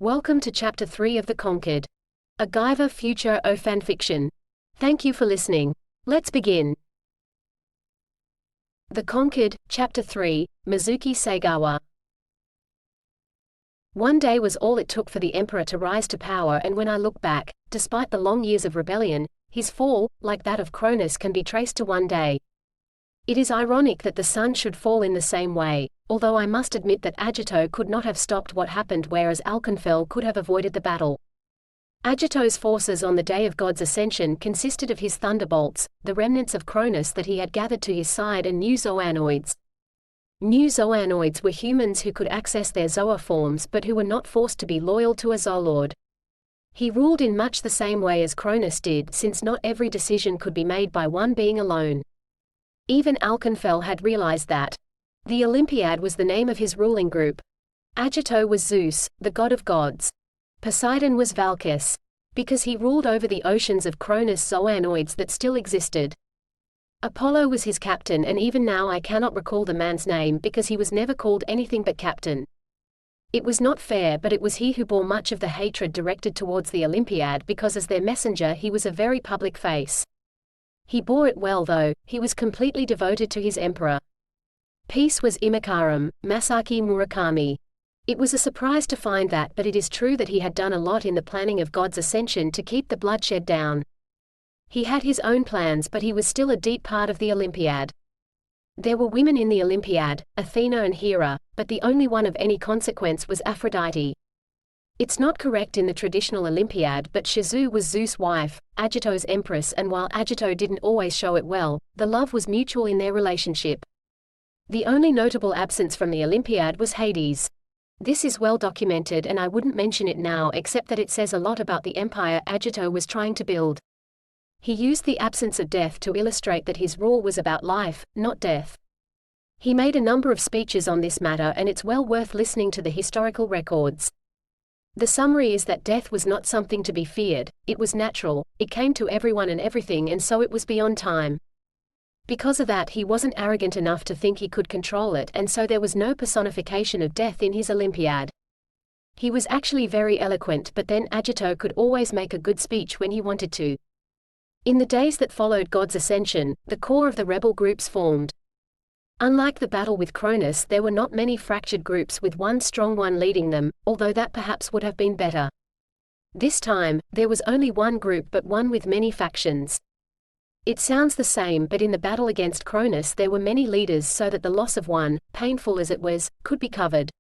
Welcome to Chapter 3 of The Conquered. A Guyver Future O Fanfiction. Thank you for listening. Let's begin. The Conquered, Chapter 3, Mizuki Segawa. One day was all it took for the Emperor to rise to power, and when I look back, despite the long years of rebellion, his fall, like that of Cronus, can be traced to one day. It is ironic that the sun should fall in the same way, although I must admit that Agito could not have stopped what happened, whereas Alkenfell could have avoided the battle. Agito's forces on the day of God's ascension consisted of his thunderbolts, the remnants of Cronus that he had gathered to his side, and new Zoanoids. New Zoanoids were humans who could access their Zoa forms but who were not forced to be loyal to a Zolord. He ruled in much the same way as Cronus did, since not every decision could be made by one being alone. Even Alkenfell had realized that. The Olympiad was the name of his ruling group. Agito was Zeus, the god of gods. Poseidon was Valkis, because he ruled over the oceans of Cronus Zoanoids that still existed. Apollo was his captain, and even now I cannot recall the man's name because he was never called anything but captain. It was not fair, but it was he who bore much of the hatred directed towards the Olympiad, because as their messenger he was a very public face. He bore it well, though. He was completely devoted to his emperor. Peace was Imakaram, Masaki Murakami. It was a surprise to find that, but it is true that he had done a lot in the planning of God's ascension to keep the bloodshed down. He had his own plans, but he was still a deep part of the Olympiad. There were women in the Olympiad, Athena and Hera, but the only one of any consequence was Aphrodite. It's not correct in the traditional Olympiad, but Shizu was Zeus' wife, Agito's empress, and while Agito didn't always show it well, the love was mutual in their relationship. The only notable absence from the Olympiad was Hades. This is well documented, and I wouldn't mention it now except that it says a lot about the empire Agito was trying to build. He used the absence of death to illustrate that his rule was about life, not death. He made a number of speeches on this matter, and it's well worth listening to the historical records. The summary is that death was not something to be feared, it was natural, it came to everyone and everything, and so it was beyond time. Because of that, he wasn't arrogant enough to think he could control it, and so there was no personification of death in his Olympiad. He was actually very eloquent, but then Agito could always make a good speech when he wanted to. In the days that followed God's ascension, the core of the rebel groups formed. Unlike the battle with Cronus, there were not many fractured groups with one strong one leading them, although that perhaps would have been better. This time, there was only one group, but one with many factions. It sounds the same, but in the battle against Cronus there were many leaders, so that the loss of one, painful as it was, could be covered.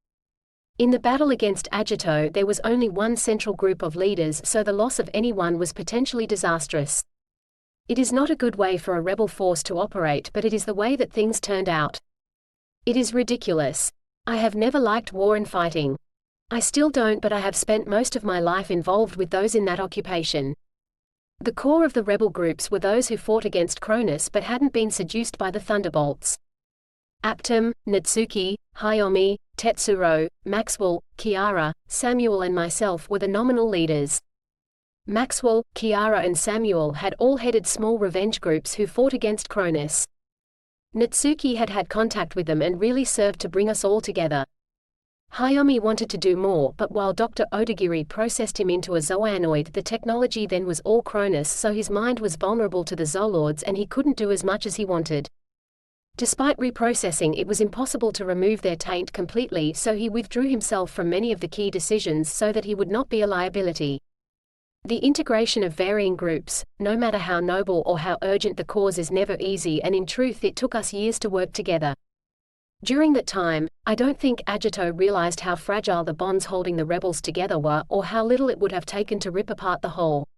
In the battle against Agito there was only one central group of leaders, so the loss of any one was potentially disastrous. It is not a good way for a rebel force to operate, but it is the way that things turned out. It is ridiculous. I have never liked war and fighting. I still don't, but I have spent most of my life involved with those in that occupation. The core of the rebel groups were those who fought against Cronus but hadn't been seduced by the thunderbolts. Aptam, Natsuki, Hayomi, Tetsuro, Maxwell, Kiara, Samuel and myself were the nominal leaders. Maxwell, Kiara and Samuel had all headed small revenge groups who fought against Cronus. Natsuki had had contact with them and really served to bring us all together. Hayomi wanted to do more, but while Dr. Odagiri processed him into a Zoanoid, the technology then was all Cronus, so his mind was vulnerable to the Zolords and he couldn't do as much as he wanted. Despite reprocessing, it was impossible to remove their taint completely, so he withdrew himself from many of the key decisions so that he would not be a liability. The integration of varying groups, no matter how noble or how urgent the cause, is never easy, and in truth it took us years to work together. During that time, I don't think Agito realized how fragile the bonds holding the rebels together were, or how little it would have taken to rip apart the whole.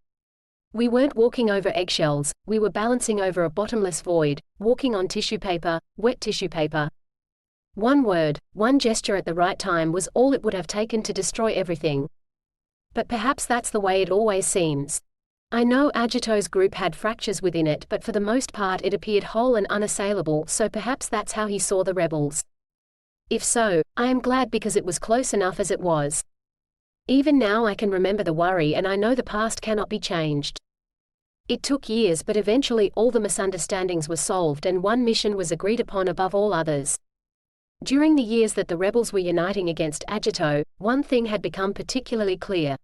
We weren't walking over eggshells, we were balancing over a bottomless void, walking on tissue paper, wet tissue paper. One word, one gesture at the right time was all it would have taken to destroy everything. But perhaps that's the way it always seems. I know Agito's group had fractures within it, but for the most part it appeared whole and unassailable, so perhaps that's how he saw the rebels. If so, I am glad, because it was close enough as it was. Even now I can remember the worry, and I know the past cannot be changed. It took years, but eventually all the misunderstandings were solved and one mission was agreed upon above all others. During the years that the rebels were uniting against Agito, one thing had become particularly clear.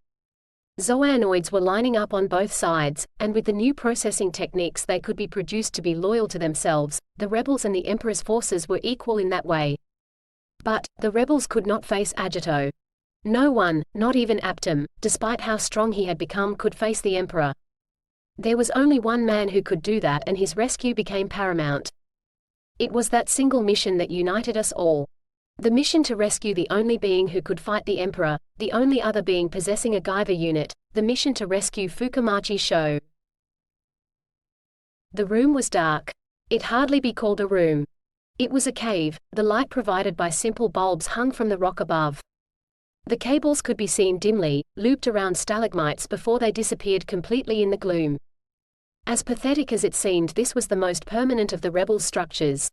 Zoanoids were lining up on both sides, and with the new processing techniques they could be produced to be loyal to themselves. The rebels and the Emperor's forces were equal in that way. But the rebels could not face Agito. No one, not even Aptum, despite how strong he had become, could face the Emperor. There was only one man who could do that, and his rescue became paramount. It was that single mission that united us all. The mission to rescue the only being who could fight the Emperor, the only other being possessing a Guyver unit, the mission to rescue Fukamachi Sho. The room was dark. It hardly be called a room. It was a cave, the light provided by simple bulbs hung from the rock above. The cables could be seen dimly, looped around stalagmites before they disappeared completely in the gloom. As pathetic as it seemed, this was the most permanent of the rebels' structures.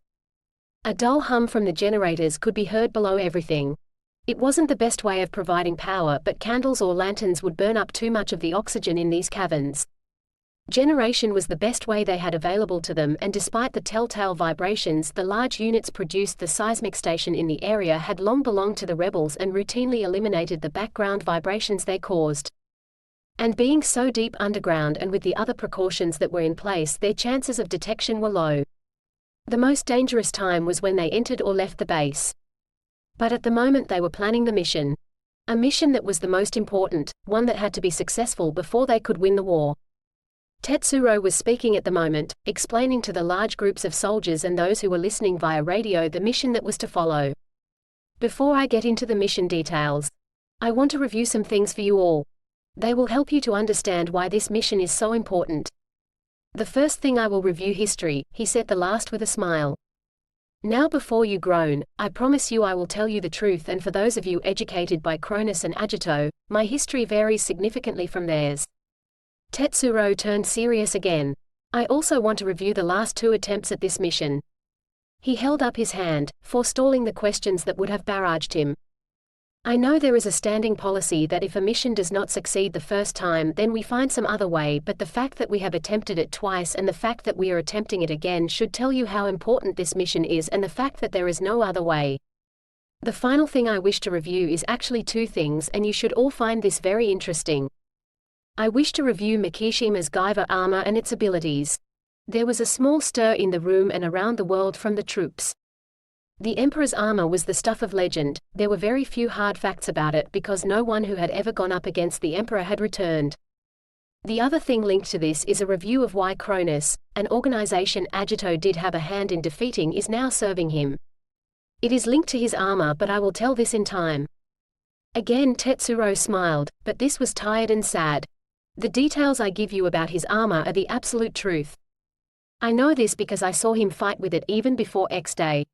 A dull hum from the generators could be heard below everything. It wasn't the best way of providing power, but candles or lanterns would burn up too much of the oxygen in these caverns. Generation was the best way they had available to them, and despite the telltale vibrations the large units produced, the seismic station in the area had long belonged to the rebels and routinely eliminated the background vibrations they caused. And being so deep underground and with the other precautions that were in place, their chances of detection were low. The most dangerous time was when they entered or left the base. But at the moment they were planning the mission. A mission that was the most important, one that had to be successful before they could win the war. Tetsuro was speaking at the moment, explaining to the large groups of soldiers and those who were listening via radio the mission that was to follow. Before I get into the mission details, I want to review some things for you all. They will help you to understand why this mission is so important. The first thing I will review history, he said, the last with a smile. Now before you groan, I promise you I will tell you the truth, and for those of you educated by Cronus and Agito, my history varies significantly from theirs. Tetsuro turned serious again. I also want to review the last 2 attempts at this mission. He held up his hand, forestalling the questions that would have barraged him. I know there is a standing policy that if a mission does not succeed the first time, then we find some other way, but the fact that we have attempted it twice and the fact that we are attempting it again should tell you how important this mission is, and the fact that there is no other way. The final thing I wish to review is actually 2 things, and you should all find this very interesting. I wish to review Mikishima's Guyver armor and its abilities. There was a small stir in the room and around the world from the troops. The Emperor's armor was the stuff of legend. There were very few hard facts about it because no one who had ever gone up against the Emperor had returned. The other thing linked to this is a review of why Cronus, an organization Agito did have a hand in defeating, is now serving him. It is linked to his armor, but I will tell this in time. Again Tetsuro smiled, but this was tired and sad. The details I give you about his armor are the absolute truth. I know this because I saw him fight with it even before X Day.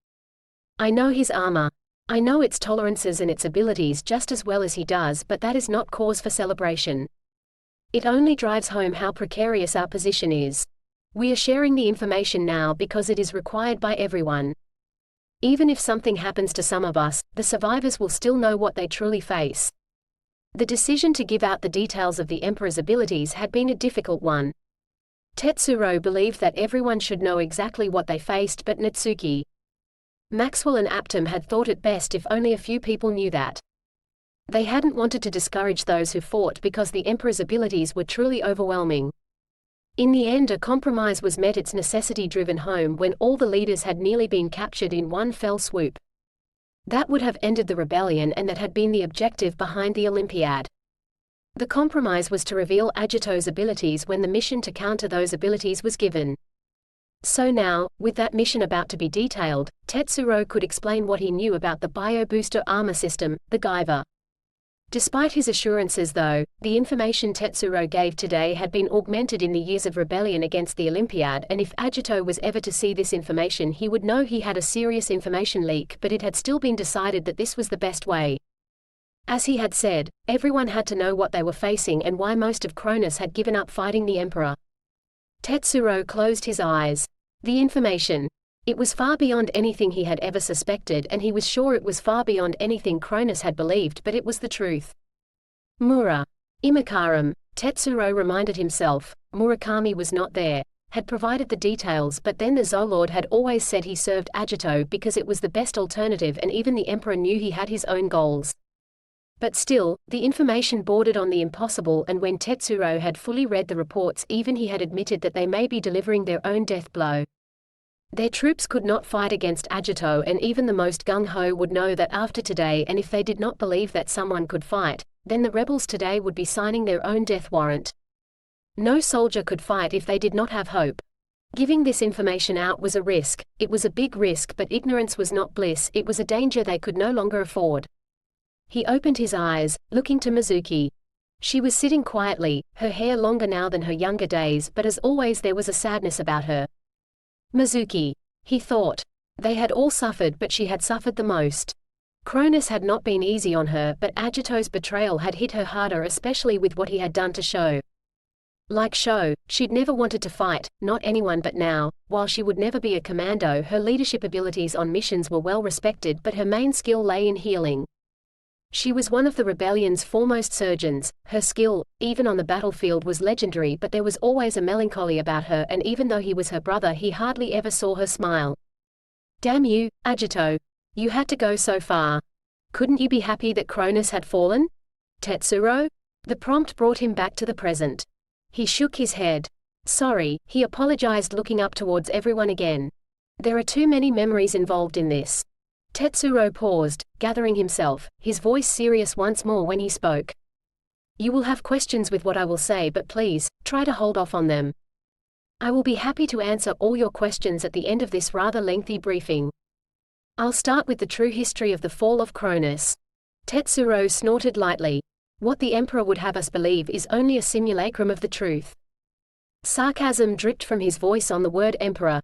I know his armor. I know its tolerances and its abilities just as well as he does, but that is not cause for celebration. It only drives home how precarious our position is. We are sharing the information now because it is required by everyone. Even if something happens to some of us, the survivors will still know what they truly face. The decision to give out the details of the Emperor's abilities had been a difficult one. Tetsuro believed that everyone should know exactly what they faced, but Natsuki, Maxwell and Aptum had thought it best if only a few people knew that. They hadn't wanted to discourage those who fought because the Emperor's abilities were truly overwhelming. In the end, a compromise was met, its necessity driven home when all the leaders had nearly been captured in one fell swoop. That would have ended the rebellion, and that had been the objective behind the Olympiad. The compromise was to reveal Agito's abilities when the mission to counter those abilities was given. So now, with that mission about to be detailed, Tetsuro could explain what he knew about the bio-booster armor system, the Guyver. Despite his assurances though, the information Tetsuro gave today had been augmented in the years of rebellion against the Olympiad, and if Agito was ever to see this information he would know he had a serious information leak, but it had still been decided that this was the best way. As he had said, everyone had to know what they were facing and why most of Cronus had given up fighting the Emperor. Tetsuro closed his eyes. The information. It was far beyond anything he had ever suspected, and he was sure it was far beyond anything Cronus had believed, but it was the truth. Mura. Imakaram. Tetsuro reminded himself. Murakami was not there. had provided the details, but then the Zolord had always said he served Agito because it was the best alternative, and even the Emperor knew he had his own goals. But still, the information bordered on the impossible, and when Tetsuro had fully read the reports, even he had admitted that they may be delivering their own death blow. Their troops could not fight against Agito, and even the most gung-ho would know that after today, and if they did not believe that someone could fight, then the rebels today would be signing their own death warrant. No soldier could fight if they did not have hope. Giving this information out was a risk. It was a big risk, but ignorance was not bliss. It was a danger they could no longer afford. He opened his eyes, looking to Mizuki. She was sitting quietly, her hair longer now than her younger days, but as always there was a sadness about her. Mizuki, he thought. They had all suffered, but she had suffered the most. Cronus had not been easy on her, but Agito's betrayal had hit her harder, especially with what he had done to Sho. Like Sho, she'd never wanted to fight, not anyone, but now, while she would never be a commando, her leadership abilities on missions were well respected, but her main skill lay in healing. She was one of the rebellion's foremost surgeons. Her skill, even on the battlefield, was legendary, but there was always a melancholy about her, and even though he was her brother, he hardly ever saw her smile. Damn you, Agito. You had to go so far. Couldn't you be happy that Cronus had fallen? Tetsuro? The prompt brought him back to the present. He shook his head. Sorry, he apologized, looking up towards everyone again. There are too many memories involved in this. Tetsuro paused, gathering himself, his voice serious once more when he spoke. You will have questions with what I will say, but please, try to hold off on them. I will be happy to answer all your questions at the end of this rather lengthy briefing. I'll start with the true history of the fall of Cronus. Tetsuro snorted lightly. What the Emperor would have us believe is only a simulacrum of the truth. Sarcasm dripped from his voice on the word Emperor.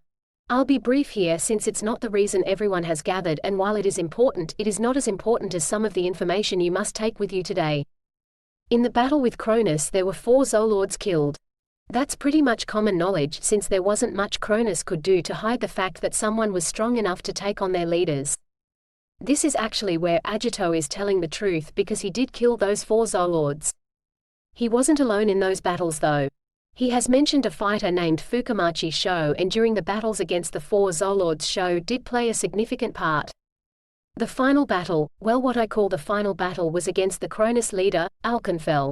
I'll be brief here since it's not the reason everyone has gathered, and while it is important, it is not as important as some of the information you must take with you today. In the battle with Cronus there were 4 Zolords killed. That's pretty much common knowledge, since there wasn't much Cronus could do to hide the fact that someone was strong enough to take on their leaders. This is actually where Agito is telling the truth, because he did kill those 4 Zolords. He wasn't alone in those battles though. He has mentioned a fighter named Fukumachi Sho, and during the battles against the 4 Zolords, Sho did play a significant part. The final battle, well, what I call the final battle, was against the Cronus leader, Alkenfell.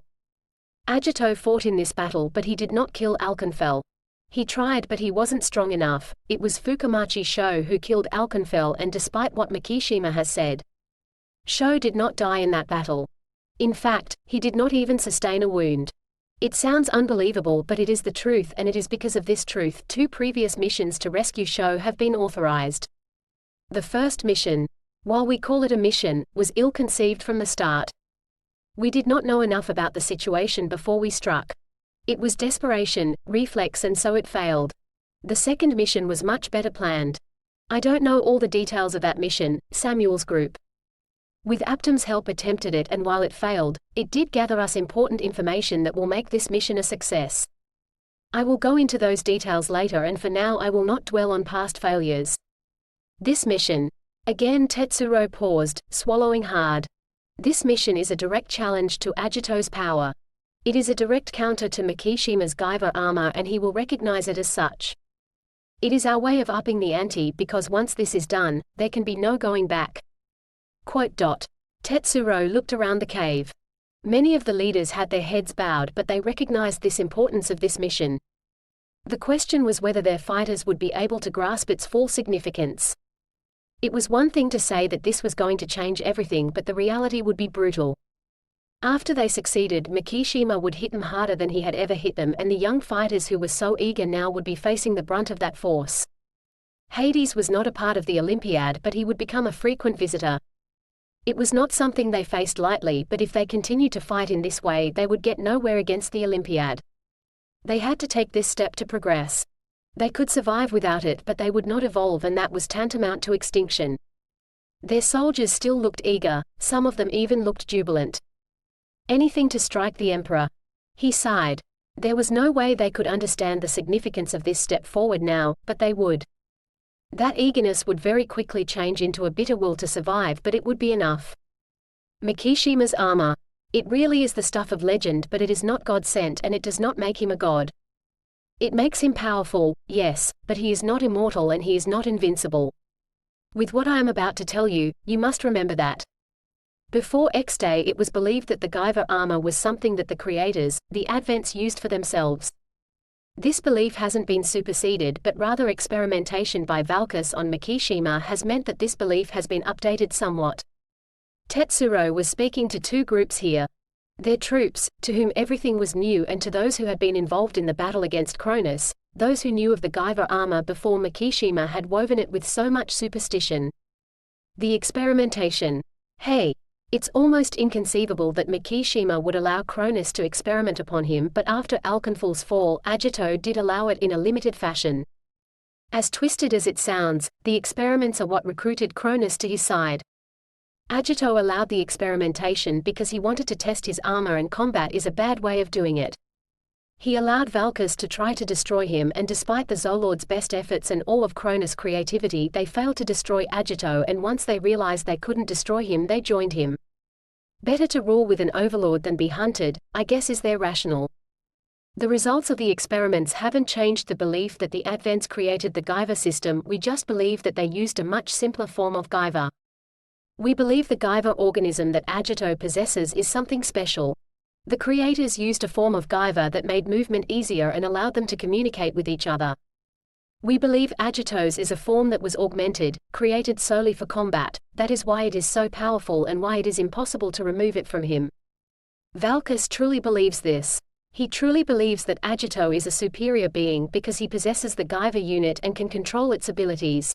Agito fought in this battle, but he did not kill Alkenfell. He tried, but he wasn't strong enough. It was Fukumachi Sho who killed Alkenfell, and despite what Mikishima has said, Sho did not die in that battle. In fact, he did not even sustain a wound. It sounds unbelievable, but it is the truth, and it is because of this truth 2 previous missions to rescue Sho have been authorized. The first mission, while we call it a mission, was ill-conceived from the start. We did not know enough about the situation before we struck. It was desperation, reflex, and so it failed. The second mission was much better planned. I don't know all the details of that mission. Samuel's group, with Aptam's help, attempted it, and while it failed, it did gather us important information that will make this mission a success. I will go into those details later, and for now I will not dwell on past failures. This mission. Again Tetsuro paused, swallowing hard. This mission is a direct challenge to Agito's power. It is a direct counter to Mikishima's Guyver armor, and he will recognize it as such. It is our way of upping the ante, because once this is done, there can be no going back. Quote. Tetsuro looked around the cave. Many of the leaders had their heads bowed, but they recognized this importance of this mission. The question was whether their fighters would be able to grasp its full significance. It was one thing to say that this was going to change everything, but the reality would be brutal. After they succeeded, Mikishima would hit them harder than he had ever hit them, and the young fighters who were so eager now would be facing the brunt of that force. Hades was not a part of the Olympiad, but he would become a frequent visitor. It was not something they faced lightly, but if they continued to fight in this way, they would get nowhere against the Olympiad. They had to take this step to progress. They could survive without it, but they would not evolve, and that was tantamount to extinction. Their soldiers still looked eager, some of them even looked jubilant. Anything to strike the Emperor. He sighed. There was no way they could understand the significance of this step forward now, but they would. That eagerness would very quickly change into a bitter will to survive, but it would be enough. Mikishima's armor. It really is the stuff of legend, but it is not God-sent, and it does not make him a god. It makes him powerful, yes, but he is not immortal and he is not invincible. With what I am about to tell you, you must remember that. Before X Day it was believed that the Guyver armor was something that the creators, the Advents, used for themselves. This belief hasn't been superseded, but rather experimentation by Valkis on Mikishima has meant that this belief has been updated somewhat. Tetsuro was speaking to two groups here. Their troops, to whom everything was new, and to those who had been involved in the battle against Cronus, those who knew of the Guyver armor before Mikishima had woven it with so much superstition. The experimentation. Hey! It's almost inconceivable that Mikishima would allow Cronus to experiment upon him, but after Alkanful's fall, Agito did allow it in a limited fashion. As twisted as it sounds, the experiments are what recruited Cronus to his side. Agito allowed the experimentation because he wanted to test his armor, and combat is a bad way of doing it. He allowed Valkis to try to destroy him, and despite the Zolord's best efforts and all of Cronus' creativity, they failed to destroy Agito, and once they realized they couldn't destroy him, they joined him. Better to rule with an overlord than be hunted, I guess, is their rationale. The results of the experiments haven't changed the belief that the Advents created the Guyver system, we just believe that they used a much simpler form of Guyver. We believe the Guyver organism that Agito possesses is something special. The creators used a form of Guyver that made movement easier and allowed them to communicate with each other. We believe Agito's is a form that was augmented, created solely for combat. That is why it is so powerful and why it is impossible to remove it from him. Valkis truly believes this. He truly believes that Agito is a superior being because he possesses the Guyver unit and can control its abilities.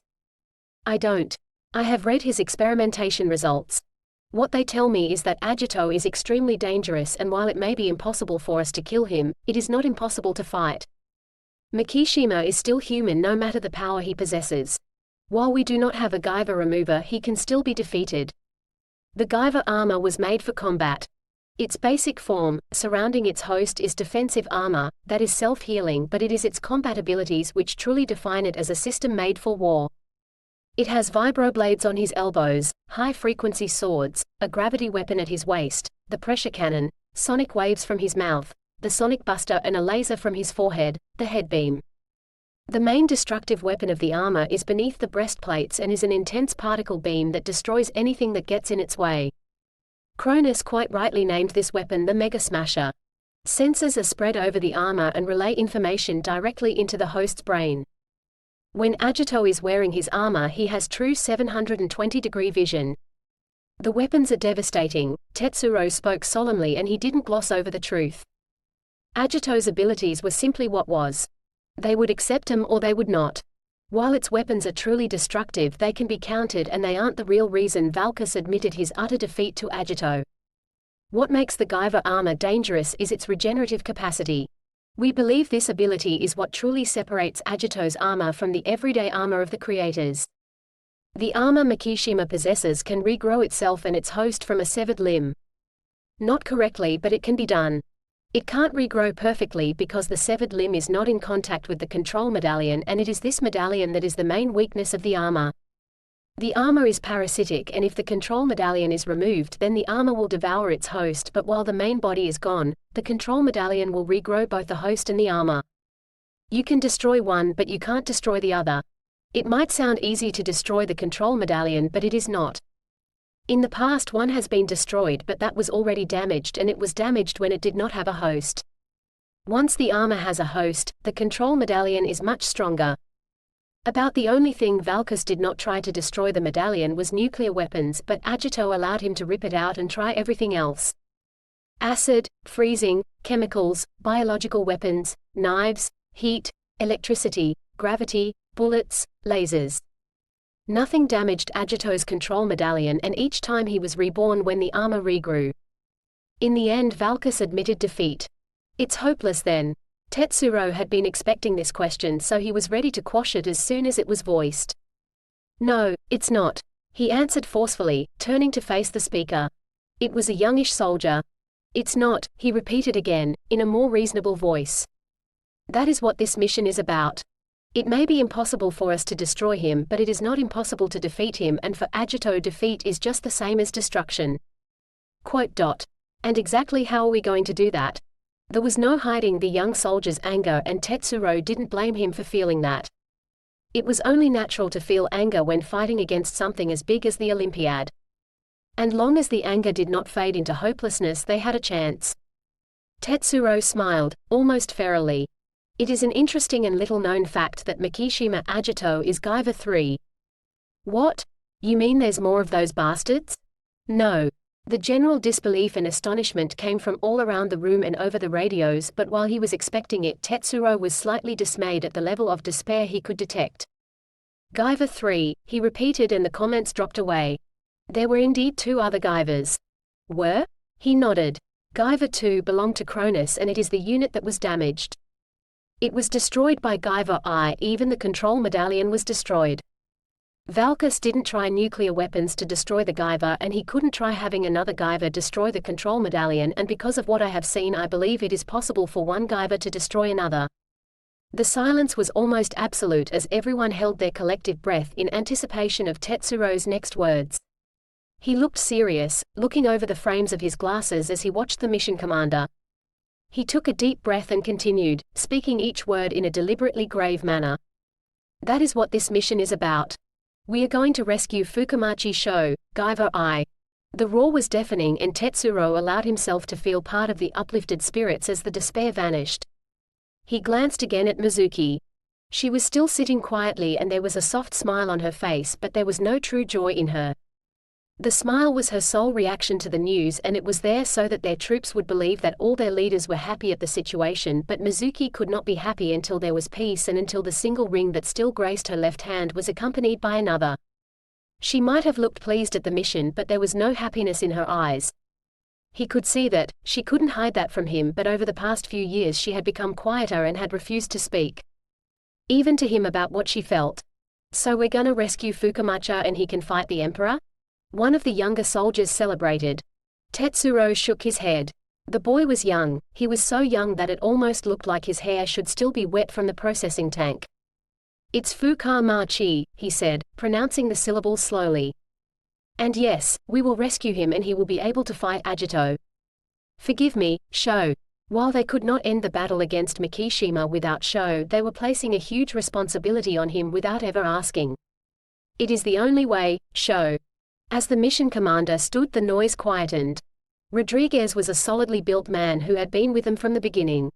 I don't. I have read his experimentation results. What they tell me is that Agito is extremely dangerous, and while it may be impossible for us to kill him, it is not impossible to fight. Mikishima is still human no matter the power he possesses. While we do not have a Guyver remover, he can still be defeated. The Guyver armor was made for combat. Its basic form, surrounding its host, is defensive armor, that is self-healing, but it is its combat abilities which truly define it as a system made for war. It has vibroblades on his elbows, high-frequency swords, a gravity weapon at his waist, the pressure cannon, sonic waves from his mouth, the sonic buster, and a laser from his forehead, the headbeam. The main destructive weapon of the armor is beneath the breastplates and is an intense particle beam that destroys anything that gets in its way. Cronus quite rightly named this weapon the Mega Smasher. Sensors are spread over the armor and relay information directly into the host's brain. When Agito is wearing his armor, he has true 720-degree vision. The weapons are devastating. Tetsuro spoke solemnly, and he didn't gloss over the truth. Agito's abilities were simply what was. They would accept them or they would not. While its weapons are truly destructive, they can be countered, and they aren't the real reason Valkis admitted his utter defeat to Agito. What makes the Guyver armor dangerous is its regenerative capacity. We believe this ability is what truly separates Agito's armor from the everyday armor of the creators. The armor Mikishima possesses can regrow itself and its host from a severed limb. Not correctly, but it can be done. It can't regrow perfectly because the severed limb is not in contact with the control medallion, and it is this medallion that is the main weakness of the armor. The armor is parasitic, and if the control medallion is removed, then the armor will devour its host, but while the main body is gone, the control medallion will regrow both the host and the armor. You can destroy one, but you can't destroy the other. It might sound easy to destroy the control medallion, but it is not. In the past one has been destroyed, but that was already damaged, and it was damaged when it did not have a host. Once the armor has a host, the control medallion is much stronger. About the only thing Valkis did not try to destroy the medallion was nuclear weapons, but Agito allowed him to rip it out and try everything else. Acid, freezing, chemicals, biological weapons, knives, heat, electricity, gravity, bullets, lasers. Nothing damaged Agito's control medallion, and each time he was reborn when the armor regrew. In the end, Valkis admitted defeat. It's hopeless then. Tetsuro had been expecting this question, so he was ready to quash it as soon as it was voiced. No, it's not, he answered forcefully, turning to face the speaker. It was a youngish soldier. It's not, he repeated again, in a more reasonable voice. That is what this mission is about. It may be impossible for us to destroy him, but it is not impossible to defeat him, and for Agito, defeat is just the same as destruction. Quote. And exactly how are we going to do that? There was no hiding the young soldier's anger, and Tetsuro didn't blame him for feeling that. It was only natural to feel anger when fighting against something as big as the Olympiad. And long as the anger did not fade into hopelessness, they had a chance. Tetsuro smiled, almost ferally. It is an interesting and little-known fact that Mikishima Agito is Guyver 3. What? You mean there's more of those bastards? No. The general disbelief and astonishment came from all around the room and over the radios, but while he was expecting it, Tetsuro was slightly dismayed at the level of despair he could detect. Guyver 3, he repeated, and the comments dropped away. There were indeed 2 other Guyvers. Were? He nodded. Guyver 2 belonged to Cronus, and it is the unit that was damaged. It was destroyed by Guyver I, even the control medallion was destroyed. Valkis didn't try nuclear weapons to destroy the Guyver, and he couldn't try having another Guyver destroy the control medallion, and because of what I have seen, I believe it is possible for one Guyver to destroy another. The silence was almost absolute as everyone held their collective breath in anticipation of Tetsuro's next words. He looked serious, looking over the frames of his glasses as he watched the mission commander. He took a deep breath and continued, speaking each word in a deliberately grave manner. That is what this mission is about. We are going to rescue Fukumachi Sho, Guyver I. The roar was deafening, and Tetsuro allowed himself to feel part of the uplifted spirits as the despair vanished. He glanced again at Mizuki. She was still sitting quietly, and there was a soft smile on her face, but there was no true joy in her. The smile was her sole reaction to the news, and it was there so that their troops would believe that all their leaders were happy at the situation, but Mizuki could not be happy until there was peace and until the single ring that still graced her left hand was accompanied by another. She might have looked pleased at the mission, but there was no happiness in her eyes. He could see that. She couldn't hide that from him, but over the past few years she had become quieter and had refused to speak. Even to him about what she felt. So we're gonna rescue Fukumachi and he can fight the Emperor? One of the younger soldiers celebrated. Tetsuro shook his head. The boy was young. He was so young that it almost looked like his hair should still be wet from the processing tank. It's Fukumachi, he said, pronouncing the syllables slowly. And yes, we will rescue him and he will be able to fight Agito. Forgive me, Sho. While they could not end the battle against Mikishima without Sho, they were placing a huge responsibility on him without ever asking. It is the only way, Sho. As the mission commander stood, the noise quietened. Rodriguez was a solidly built man who had been with them from the beginning.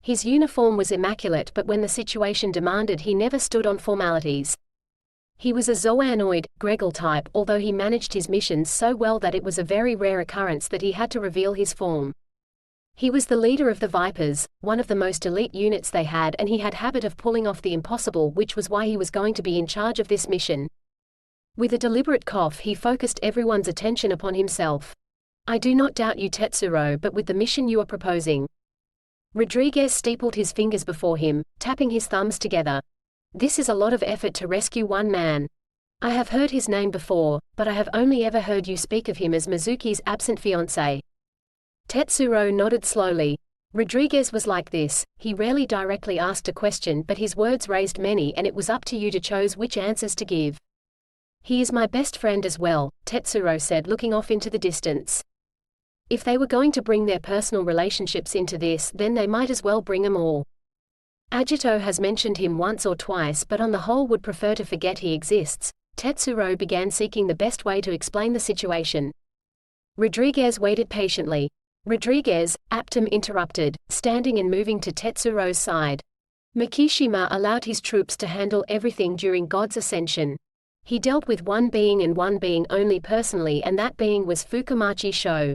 His uniform was immaculate, but when the situation demanded, he never stood on formalities. He was a Zoanoid, Gregel type, although he managed his missions so well that it was a very rare occurrence that he had to reveal his form. He was the leader of the Vipers, one of the most elite units they had, and he had a habit of pulling off the impossible, which was why he was going to be in charge of this mission. With a deliberate cough, he focused everyone's attention upon himself. I do not doubt you, Tetsuro, but with the mission you are proposing. Rodriguez steepled his fingers before him, tapping his thumbs together. This is a lot of effort to rescue one man. I have heard his name before, but I have only ever heard you speak of him as Mizuki's absent fiancé. Tetsuro nodded slowly. Rodriguez was like this. He rarely directly asked a question, but his words raised many, and it was up to you to choose which answers to give. He is my best friend as well, Tetsuro said, looking off into the distance. If they were going to bring their personal relationships into this, then they might as well bring them all. Agito has mentioned him once or twice, but on the whole would prefer to forget he exists. Tetsuro began seeking the best way to explain the situation. Rodriguez waited patiently. Rodriguez, Aptum interrupted, standing and moving to Tetsuro's side. Mikishima allowed his troops to handle everything during God's ascension. He dealt with one being and one being only personally, and that being was Fukumachi Sho.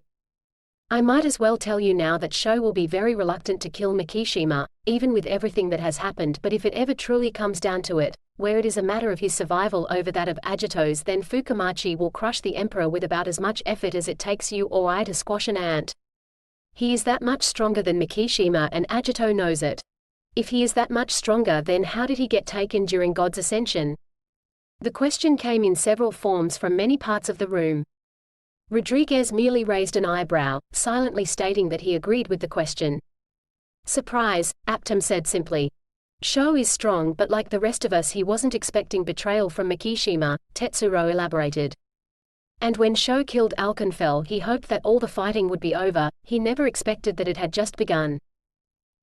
I might as well tell you now that Sho will be very reluctant to kill Mikishima, even with everything that has happened, but if it ever truly comes down to it, where it is a matter of his survival over that of Agito's, then Fukumachi will crush the Emperor with about as much effort as it takes you or I to squash an ant. He is that much stronger than Mikishima, and Agito knows it. If he is that much stronger, then how did he get taken during God's ascension? The question came in several forms from many parts of the room. Rodriguez merely raised an eyebrow, silently stating that he agreed with the question. Surprise, Aptum said simply. Sho is strong, but like the rest of us, he wasn't expecting betrayal from Mikishima, Tetsuro elaborated. And when Sho killed Alkenfell, he hoped that all the fighting would be over. He never expected that it had just begun.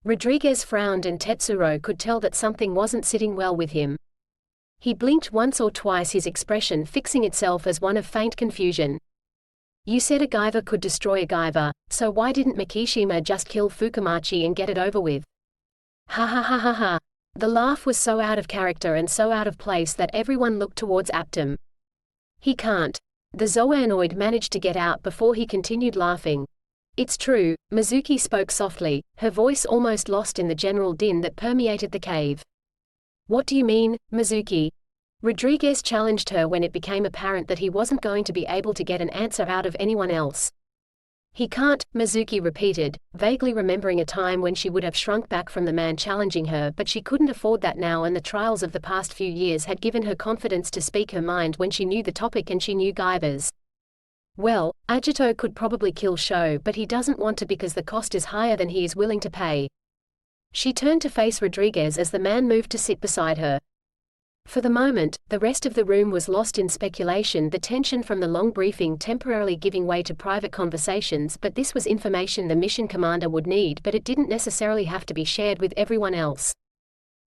Rodriguez frowned and Tetsuro could tell that something wasn't sitting well with him. He blinked once or twice, his expression fixing itself as one of faint confusion. You said a Guyver could destroy a Guyver, so why didn't Mikishima just kill Fukumachi and get it over with? Ha ha ha ha ha. The laugh was so out of character and so out of place that everyone looked towards Aptum. He can't. The Zoanoid managed to get out before he continued laughing. It's true, Mizuki spoke softly, her voice almost lost in the general din that permeated the cave. What do you mean, Mizuki? Rodriguez challenged her when it became apparent that he wasn't going to be able to get an answer out of anyone else. He can't, Mizuki repeated, vaguely remembering a time when she would have shrunk back from the man challenging her, but she couldn't afford that now, and the trials of the past few years had given her confidence to speak her mind when she knew the topic and she knew Guyver's. Well, Agito could probably kill Sho, but he doesn't want to because the cost is higher than he is willing to pay. She turned to face Rodriguez as the man moved to sit beside her. For the moment, the rest of the room was lost in speculation, the tension from the long briefing temporarily giving way to private conversations, but this was information the mission commander would need, but it didn't necessarily have to be shared with everyone else.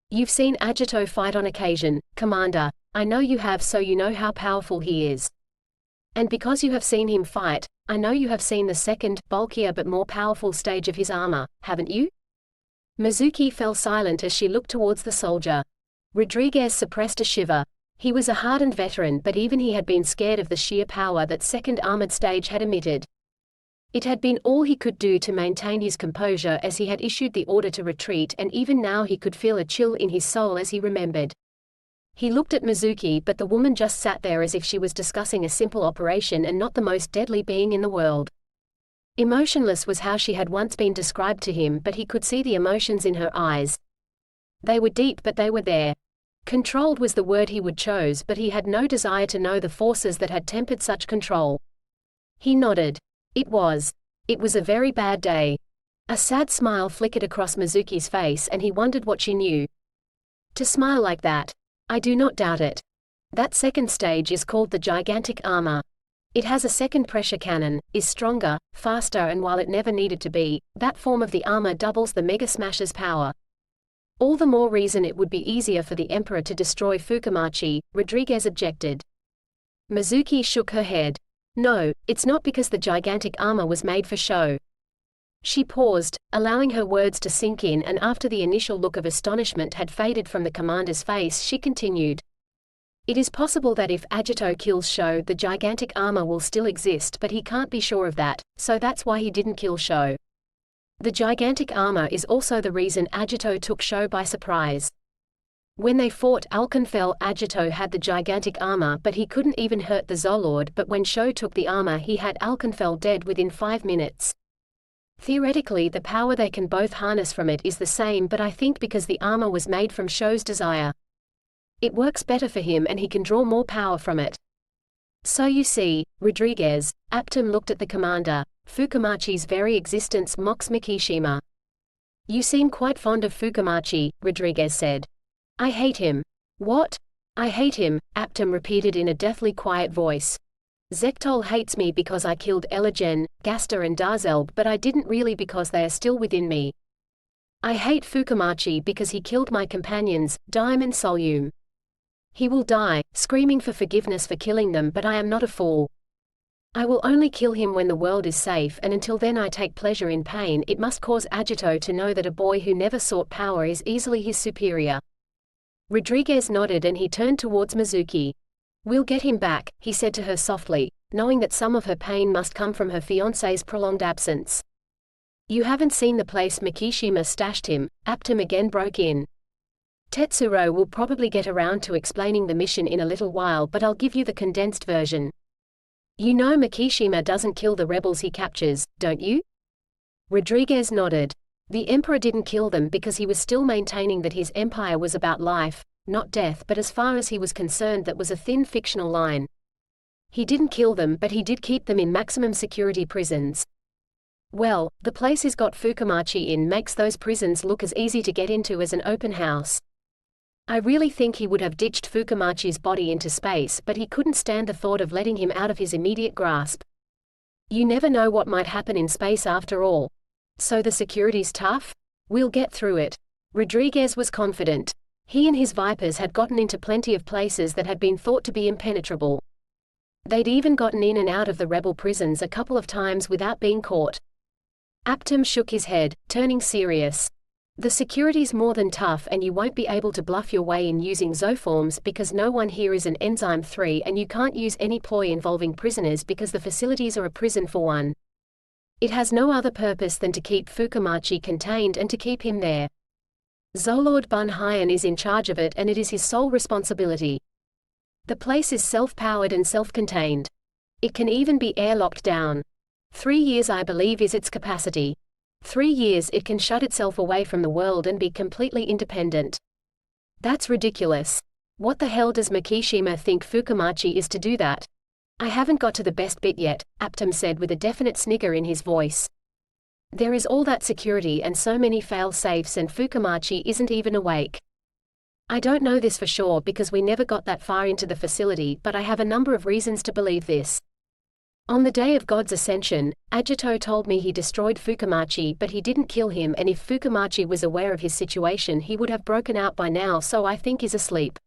You've seen Agito fight on occasion, Commander. I know you have, so you know how powerful he is. And because you have seen him fight, I know you have seen the second, bulkier but more powerful stage of his armor, haven't you? Mizuki fell silent as she looked towards the soldier. Rodriguez suppressed a shiver. He was a hardened veteran, but even he had been scared of the sheer power that second armored stage had emitted. It had been all he could do to maintain his composure as he had issued the order to retreat, and even now he could feel a chill in his soul as he remembered. He looked at Mizuki, but the woman just sat there as if she was discussing a simple operation and not the most deadly being in the world. Emotionless was how she had once been described to him, but he could see the emotions in her eyes. They were deep, but they were there. Controlled was the word he would choose, but he had no desire to know the forces that had tempered such control. He nodded. It was a very bad day. A sad smile flickered across Mizuki's face, and he wondered what she knew. To smile like that. I do not doubt it. That second stage is called the gigantic armor. It has a second pressure cannon, is stronger, faster, and while it never needed to be, that form of the armor doubles the Mega Smasher's power. All the more reason it would be easier for the Emperor to destroy Fukumachi, Rodriguez objected. Mizuki shook her head. No, it's not, because the gigantic armor was made for show. She paused, allowing her words to sink in, and after the initial look of astonishment had faded from the commander's face, she continued. It is possible that if Agito kills Sho, the gigantic armor will still exist, but he can't be sure of that, so that's why he didn't kill Sho. The gigantic armor is also the reason Agito took Sho by surprise. When they fought Alkenfell, Agito had the gigantic armor, but he couldn't even hurt the Zolord, but when Sho took the armor, he had Alkenfell dead within 5 minutes. Theoretically, the power they can both harness from it is the same, but I think because the armor was made from Sho's desire, it works better for him and he can draw more power from it. So you see, Rodriguez, Aptum looked at the commander. Fukumachi's very existence mocks Mikishima. You seem quite fond of Fukumachi, Rodriguez said. I hate him. What? I hate him, Aptum repeated in a deathly quiet voice. Zektol hates me because I killed Eligen, Gaster and Darzelb, but I didn't really, because they are still within me. I hate Fukumachi because he killed my companions, Dime and Solume. He will die, screaming for forgiveness for killing them, but I am not a fool. I will only kill him when the world is safe, and until then I take pleasure in pain. It must cause Agito to know that a boy who never sought power is easily his superior. Rodriguez nodded and he turned towards Mizuki. We'll get him back, he said to her softly, knowing that some of her pain must come from her fiancé's prolonged absence. You haven't seen the place Mikishima stashed him, Aptum again broke in. Tetsuro will probably get around to explaining the mission in a little while, but I'll give you the condensed version. You know Mikishima doesn't kill the rebels he captures, don't you? Rodriguez nodded. The Emperor didn't kill them because he was still maintaining that his empire was about life, not death, but as far as he was concerned that was a thin fictional line. He didn't kill them, but he did keep them in maximum security prisons. Well, the place he's got Fukumachi in makes those prisons look as easy to get into as an open house. I really think he would have ditched Fukumachi's body into space, but he couldn't stand the thought of letting him out of his immediate grasp. You never know what might happen in space after all. So the security's tough? We'll get through it. Rodriguez was confident. He and his Vipers had gotten into plenty of places that had been thought to be impenetrable. They'd even gotten in and out of the rebel prisons a couple of times without being caught. Aptum shook his head, turning serious. The security's more than tough, and you won't be able to bluff your way in using zooforms because no one here is an Enzyme 3, and you can't use any ploy involving prisoners because the facilities are a prison for one. It has no other purpose than to keep Fukumachi contained and to keep him there. Zoolord Bun Hyan is in charge of it, and it is his sole responsibility. The place is self-powered and self-contained. It can even be air-locked down. 3 years I believe is its capacity. 3 years it can shut itself away from the world and be completely independent. That's ridiculous. What the hell does Mikishima think Fukumachi is to do that? I haven't got to the best bit yet, Aptum said with a definite snigger in his voice. There is all that security and so many fail-safes, and Fukumachi isn't even awake. I don't know this for sure because we never got that far into the facility, but I have a number of reasons to believe this. On the day of God's ascension, Agito told me he destroyed Fukumachi, but he didn't kill him, and if Fukumachi was aware of his situation he would have broken out by now, so I think he's asleep.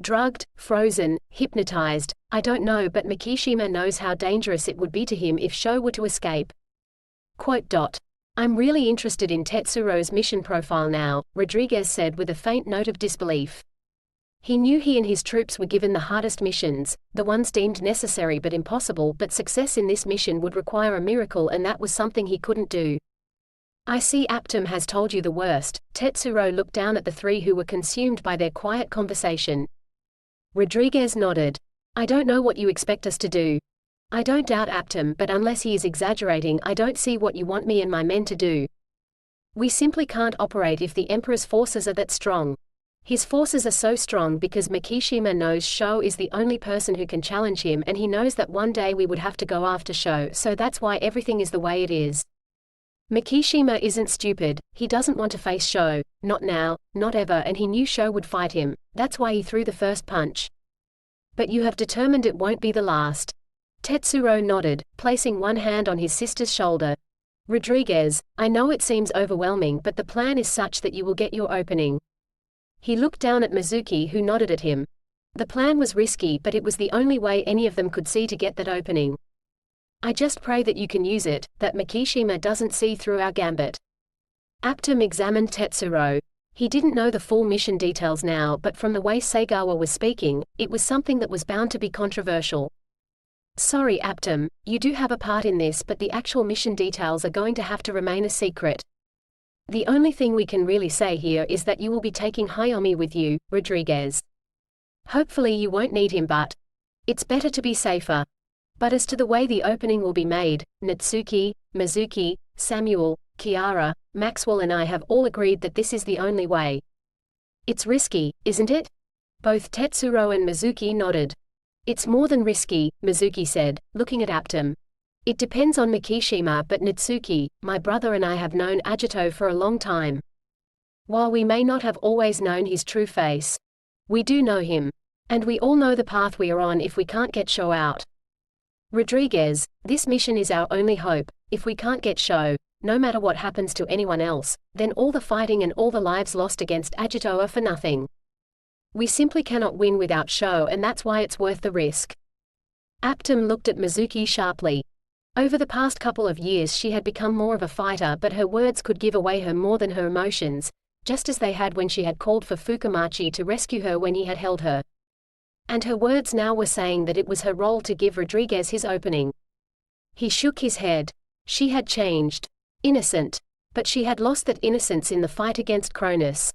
Drugged, frozen, hypnotized, I don't know, but Mikishima knows how dangerous it would be to him if Sho were to escape. Quote. I'm really interested in Tetsuro's mission profile now, Rodriguez said with a faint note of disbelief. He knew he and his troops were given the hardest missions, the ones deemed necessary but impossible, but success in this mission would require a miracle, and that was something he couldn't do. I see Aptum has told you the worst. Tetsuro looked down at the three who were consumed by their quiet conversation. Rodriguez nodded. I don't know what you expect us to do. I don't doubt Aptum, but unless he is exaggerating, I don't see what you want me and my men to do. We simply can't operate if the Emperor's forces are that strong. His forces are so strong because Mikishima knows Sho is the only person who can challenge him, and he knows that one day we would have to go after Sho, so that's why everything is the way it is. Mikishima isn't stupid, he doesn't want to face Sho, not now, not ever, and he knew Sho would fight him, that's why he threw the first punch. But you have determined it won't be the last. Tetsuro nodded, placing one hand on his sister's shoulder. Rodriguez, I know it seems overwhelming, but the plan is such that you will get your opening. He looked down at Mizuki, who nodded at him. The plan was risky, but it was the only way any of them could see to get that opening. I just pray that you can use it, that Mikishima doesn't see through our gambit. Aptum examined Tetsuro. He didn't know the full mission details now, but from the way Segawa was speaking, it was something that was bound to be controversial. Sorry Aptum, you do have a part in this, but the actual mission details are going to have to remain a secret. The only thing we can really say here is that you will be taking Hayomi with you, Rodriguez. Hopefully you won't need him, but it's better to be safer. But as to the way the opening will be made, Natsuki, Mizuki, Samuel, Kiara, Maxwell and I have all agreed that this is the only way. It's risky, isn't it? Both Tetsuro and Mizuki nodded. It's more than risky, Mizuki said, looking at Aptum. It depends on Mikishima, but Natsuki, my brother and I have known Agito for a long time. While we may not have always known his true face, we do know him. And we all know the path we are on if we can't get Sho out. Rodriguez, this mission is our only hope. If we can't get Sho, no matter what happens to anyone else, then all the fighting and all the lives lost against Agito are for nothing. We simply cannot win without Sho, and that's why it's worth the risk. Aptum looked at Mizuki sharply. Over the past couple of years she had become more of a fighter, but her words could give away her more than her emotions, just as they had when she had called for Fukumachi to rescue her when he had held her. And her words now were saying that it was her role to give Rodriguez his opening. He shook his head. She had changed. Innocent. But she had lost that innocence in the fight against Cronus.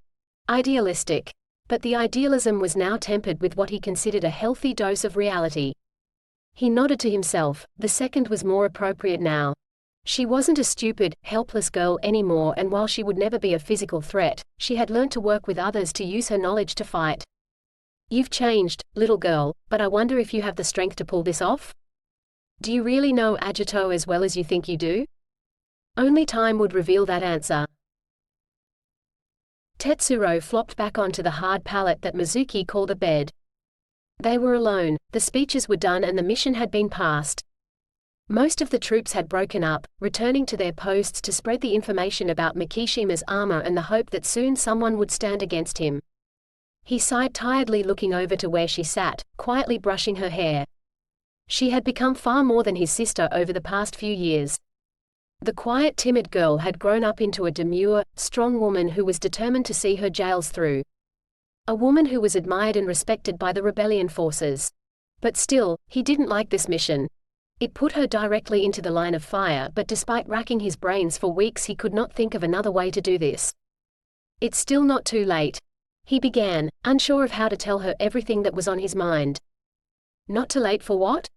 Idealistic. But the idealism was now tempered with what he considered a healthy dose of reality. He nodded to himself. The second was more appropriate now. She wasn't a stupid, helpless girl anymore, and while she would never be a physical threat, she had learned to work with others to use her knowledge to fight. You've changed, little girl, but I wonder if you have the strength to pull this off? Do you really know Agito as well as you think you do? Only time would reveal that answer. Tetsuro flopped back onto the hard pallet that Mizuki called a bed. They were alone, the speeches were done and the mission had been passed. Most of the troops had broken up, returning to their posts to spread the information about Mikishima's armor and the hope that soon someone would stand against him. He sighed tiredly, looking over to where she sat, quietly brushing her hair. She had become far more than his sister over the past few years. The quiet, timid girl had grown up into a demure, strong woman who was determined to see her jails through. A woman who was admired and respected by the rebellion forces. But still, he didn't like this mission. It put her directly into the line of fire, but despite racking his brains for weeks he could not think of another way to do this. It's still not too late, he began, unsure of how to tell her everything that was on his mind. Not too late for what?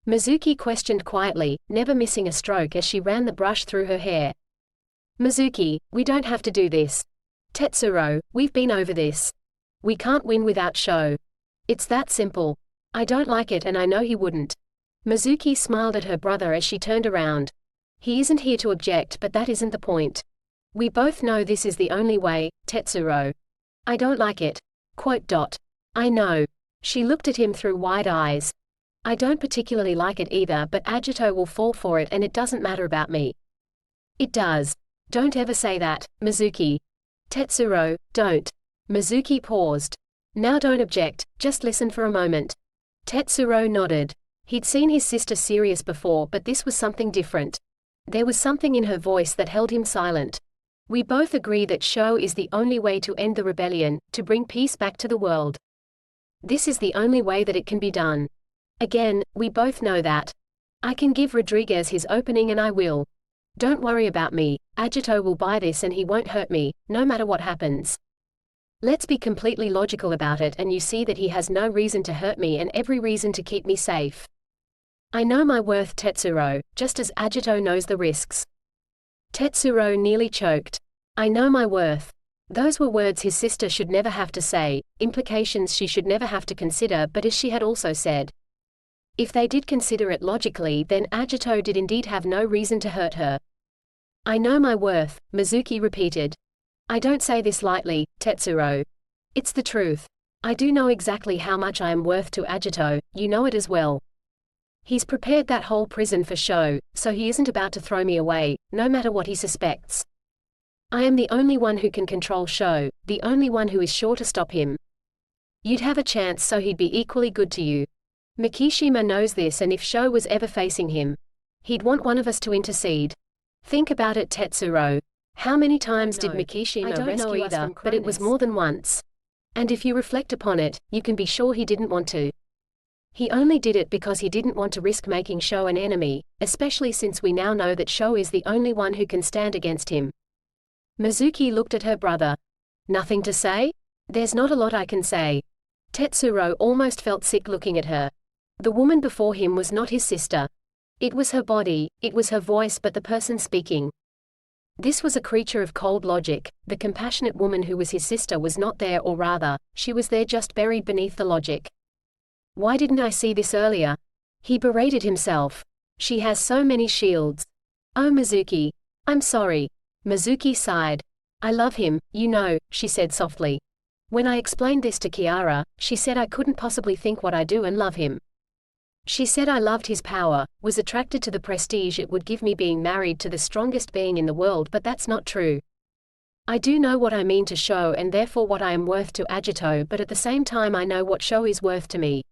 Mizuki questioned quietly, never missing a stroke as she ran the brush through her hair. Mizuki, we don't have to do this. Tetsuro, we've been over this. We can't win without Sho. It's that simple. I don't like it and I know he wouldn't. Mizuki smiled at her brother as she turned around. He isn't here to object, but that isn't the point. We both know this is the only way, Tetsuro. I don't like it. I know. She looked at him through wide eyes. I don't particularly like it either, but Agito will fall for it and it doesn't matter about me. It does. Don't ever say that, Mizuki. Tetsuro, don't. Mizuki paused. Now don't object, just listen for a moment. Tetsuro nodded. He'd seen his sister serious before, but this was something different. There was something in her voice that held him silent. We both agree that Sho is the only way to end the rebellion, to bring peace back to the world. This is the only way that it can be done. Again, we both know that. I can give Rodriguez his opening and I will. Don't worry about me, Agito will buy this and he won't hurt me, no matter what happens. Let's be completely logical about it and you see that he has no reason to hurt me and every reason to keep me safe. I know my worth, Tetsuro, just as Agito knows the risks. Tetsuro nearly choked. I know my worth. Those were words his sister should never have to say, implications she should never have to consider, but as she had also said. If they did consider it logically, then Agito did indeed have no reason to hurt her. I know my worth, Mizuki repeated. I don't say this lightly, Tetsuro. It's the truth. I do know exactly how much I am worth to Agito, you know it as well. He's prepared that whole prison for Sho, so he isn't about to throw me away, no matter what he suspects. I am the only one who can control Sho, the only one who is sure to stop him. You'd have a chance, so he'd be equally good to you. Mikishima knows this, and if Sho was ever facing him, he'd want one of us to intercede. Think about it, Tetsuro. How many times did Mikishima rescue us from Cronus? But it was more than once. And if you reflect upon it, you can be sure he didn't want to. He only did it because he didn't want to risk making Sho an enemy, especially since we now know that Sho is the only one who can stand against him. Mizuki looked at her brother. Nothing to say? There's not a lot I can say. Tetsuro almost felt sick looking at her. The woman before him was not his sister. It was her body, it was her voice, but the person speaking. This was a creature of cold logic. The compassionate woman who was his sister was not there, or rather, she was there just buried beneath the logic. Why didn't I see this earlier? He berated himself. She has so many shields. Oh Mizuki. I'm sorry. Mizuki sighed. I love him, you know, she said softly. When I explained this to Kiara, she said I couldn't possibly think what I do and love him. She said I loved his power, was attracted to the prestige it would give me being married to the strongest being in the world, but that's not true. I do know what I mean to Sho and therefore what I am worth to Agito, but at the same time I know what Sho is worth to me.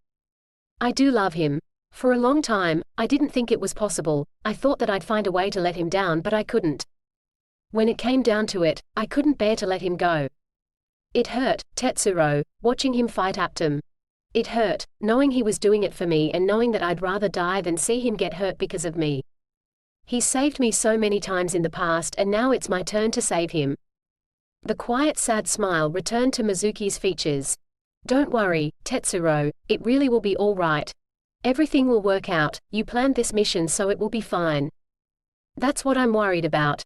I do love him. For a long time, I didn't think it was possible. I thought that I'd find a way to let him down, but I couldn't. When it came down to it, I couldn't bear to let him go. It hurt, Tetsuro, watching him fight Aptum. It hurt, knowing he was doing it for me and knowing that I'd rather die than see him get hurt because of me. He's saved me so many times in the past and now it's my turn to save him. The quiet sad smile returned to Mizuki's features. Don't worry, Tetsuro, it really will be all right. Everything will work out, you planned this mission so it will be fine. That's what I'm worried about.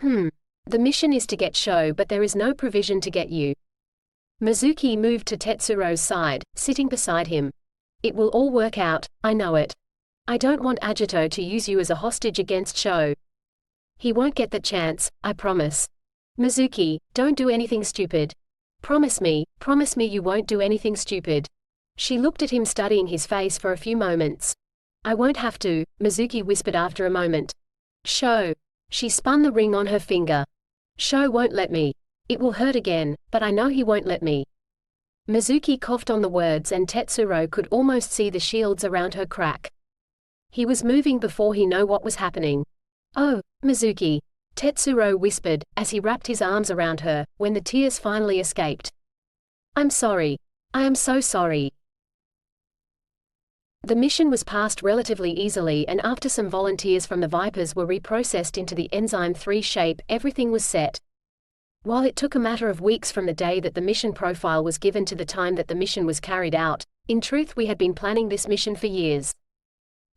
The mission is to get Sho, but there is no provision to get you. Mizuki moved to Tetsuro's side, sitting beside him. It will all work out, I know it. I don't want Agito to use you as a hostage against Sho. He won't get that chance, I promise. Mizuki, don't do anything stupid. Promise me you won't do anything stupid. She looked at him, studying his face for a few moments. I won't have to, Mizuki whispered after a moment. Sho. She spun the ring on her finger. Sho won't let me. It will hurt again, but I know he won't let me. Mizuki coughed on the words and Tetsuro could almost see the shields around her crack. He was moving before he knew what was happening. Oh, Mizuki, Tetsuro whispered, as he wrapped his arms around her, when the tears finally escaped. I'm sorry. I am so sorry. The mission was passed relatively easily, and after some volunteers from the Vipers were reprocessed into the Enzyme 3 shape, everything was set. While it took a matter of weeks from the day that the mission profile was given to the time that the mission was carried out, in truth we had been planning this mission for years.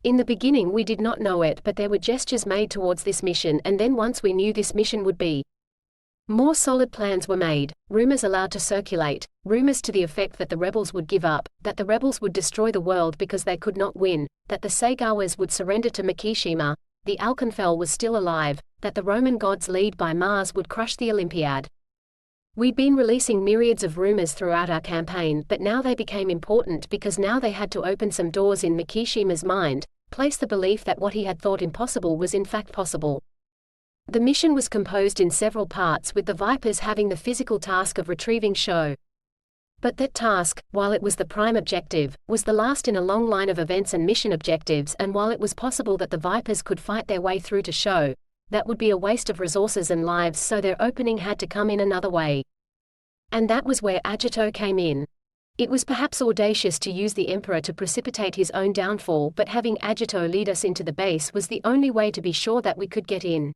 In the beginning we did not know it, but there were gestures made towards this mission, and then once we knew this mission would be, more solid plans were made, rumors allowed to circulate, rumors to the effect that the rebels would give up, that the rebels would destroy the world because they could not win, that the Segawas would surrender to Mikishima, the Alkenfell was still alive, that the Roman gods led by Mars would crush the Olympiad. We'd been releasing myriads of rumors throughout our campaign, but now they became important because now they had to open some doors in Mikishima's mind, place the belief that what he had thought impossible was in fact possible. The mission was composed in several parts, with the Vipers having the physical task of retrieving Sho. But that task, while it was the prime objective, was the last in a long line of events and mission objectives, and while it was possible that the Vipers could fight their way through to Sho, that would be a waste of resources and lives, so their opening had to come in another way. And that was where Agito came in. It was perhaps audacious to use the Emperor to precipitate his own downfall, but having Agito lead us into the base was the only way to be sure that we could get in.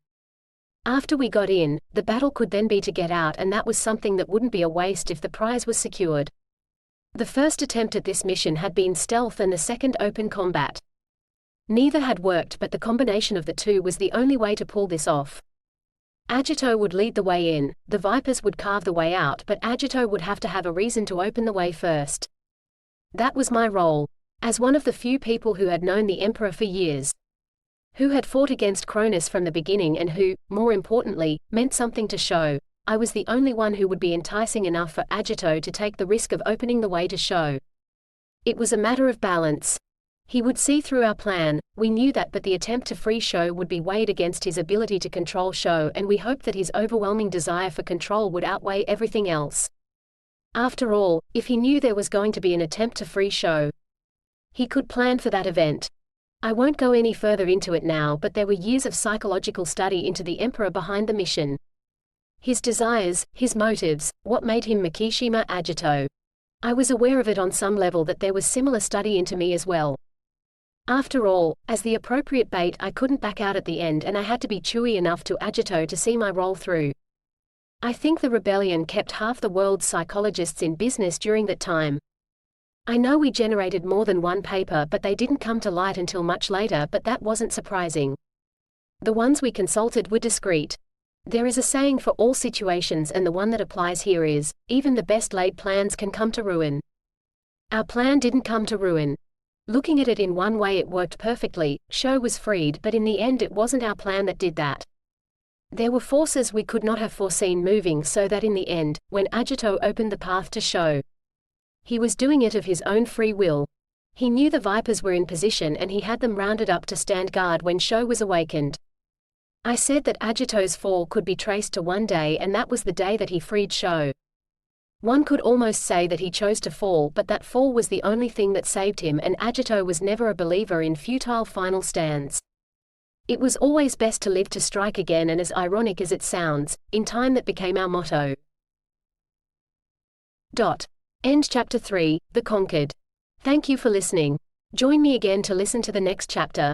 After we got in, the battle could then be to get out, and that was something that wouldn't be a waste if the prize was secured. The first attempt at this mission had been stealth and the second open combat. Neither had worked, but the combination of the two was the only way to pull this off. Agito would lead the way in, the Vipers would carve the way out, but Agito would have to have a reason to open the way first. That was my role. As one of the few people who had known the Emperor for years, who had fought against Cronus from the beginning and who, more importantly, meant something to Sho, I was the only one who would be enticing enough for Agito to take the risk of opening the way to Sho. It was a matter of balance. He would see through our plan, we knew that, but the attempt to free Sho would be weighed against his ability to control Sho, and we hoped that his overwhelming desire for control would outweigh everything else. After all, if he knew there was going to be an attempt to free Sho, he could plan for that event. I won't go any further into it now, but there were years of psychological study into the Emperor behind the mission. His desires, his motives, what made him Mikishima Agito. I was aware of it on some level, that there was similar study into me as well. After all, as the appropriate bait, I couldn't back out at the end, and I had to be chewy enough to Agito to see my role through. I think the rebellion kept half the world's psychologists in business during that time. I know we generated more than one paper, but they didn't come to light until much later, but that wasn't surprising. The ones we consulted were discreet. There is a saying for all situations, and the one that applies here is, even the best laid plans can come to ruin. Our plan didn't come to ruin. Looking at it in one way, it worked perfectly, Sho was freed, but in the end it wasn't our plan that did that. There were forces we could not have foreseen moving, so that in the end, when Agito opened the path to Sho, he was doing it of his own free will. He knew the Vipers were in position, and he had them rounded up to stand guard when Sho was awakened. I said that Agito's fall could be traced to one day, and that was the day that he freed Sho. One could almost say that he chose to fall, but that fall was the only thing that saved him, and Agito was never a believer in futile final stands. It was always best to live to strike again, and as ironic as it sounds, in time that became our motto. End chapter 3, The Conquered. Thank you for listening. Join me again to listen to the next chapter.